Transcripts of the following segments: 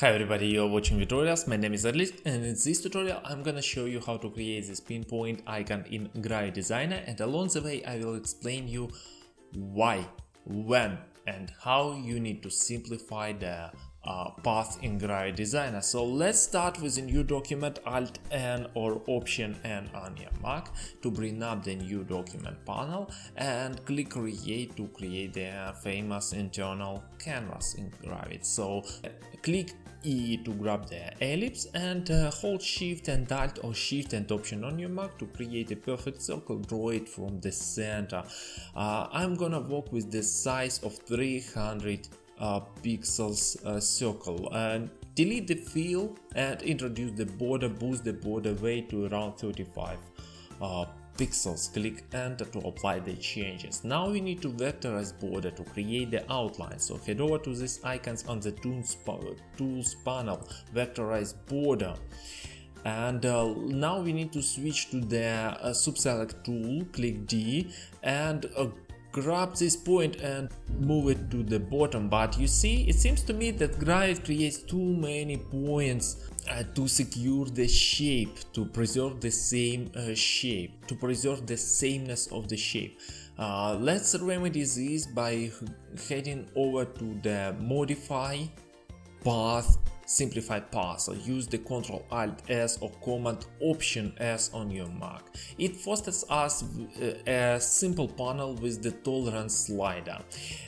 Hi everybody, you're watching Vitorials. My name is Arlis, and in this tutorial I'm gonna show you how to create this pinpoint icon in Gravit Designer, and along the way I will explain you why, when and how you need to simplify the path in Gravit Designer. So let's start with a new document, Alt N or Option N on your Mac to bring up the new document panel and click Create to create the famous internal canvas in Gravit. So click E to grab the ellipse and hold Shift and Alt or Shift and Option on your Mac to create a perfect circle. Draw it from the center. I'm gonna work with the size of 300 pixels circle, and delete the fill and introduce the border. Boost the border weight to around 35 pixels. Click Enter to apply the changes. Now we need to vectorize border to create the outline. So head over to these icons on the tools panel, vectorize border. And now we need to switch to the subselect tool. Click D and grab this point and move it to the bottom. But you see, it seems to me that Gravit creates too many points to secure the shape, to preserve the same shape, to preserve the sameness of the shape. Let's remedy this by heading over to the modify path, simplified path. So use the Ctrl Alt S or Command Option S on your Mac. It forces us a simple panel with the tolerance slider,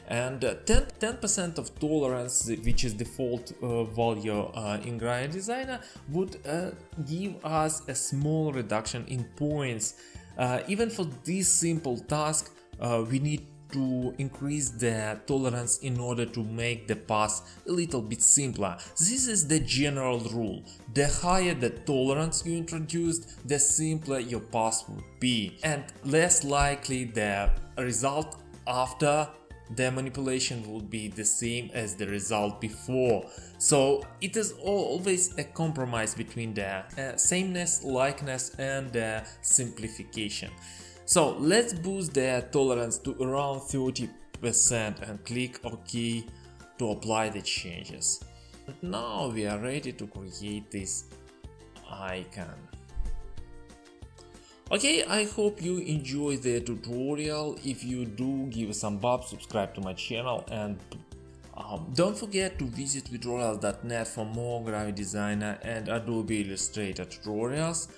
and 10% of tolerance, which is default value in Gravit Designer, would give us a small reduction in points. Even for this simple task, we need to increase the tolerance in order to make the path a little bit simpler. This is the general rule. The higher the tolerance you introduced, the simpler your path would be, and less likely the result after the manipulation will be the same as the result before. So it is always a compromise between the sameness, likeness and simplification. So let's boost the tolerance to around 30% and click OK to apply the changes. And now we are ready to create this icon. Okay, I hope you enjoyed the tutorial. If you do, give us some thumbs, subscribe to my channel, and don't forget to visit vitorials.net for more Gravit Designer and Adobe Illustrator tutorials.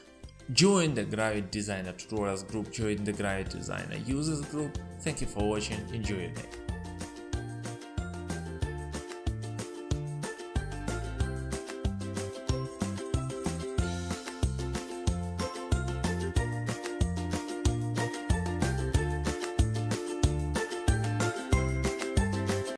Join the Gravit Designer tutorials group, join the Gravit Designer users group. Thank you for watching, enjoy your day.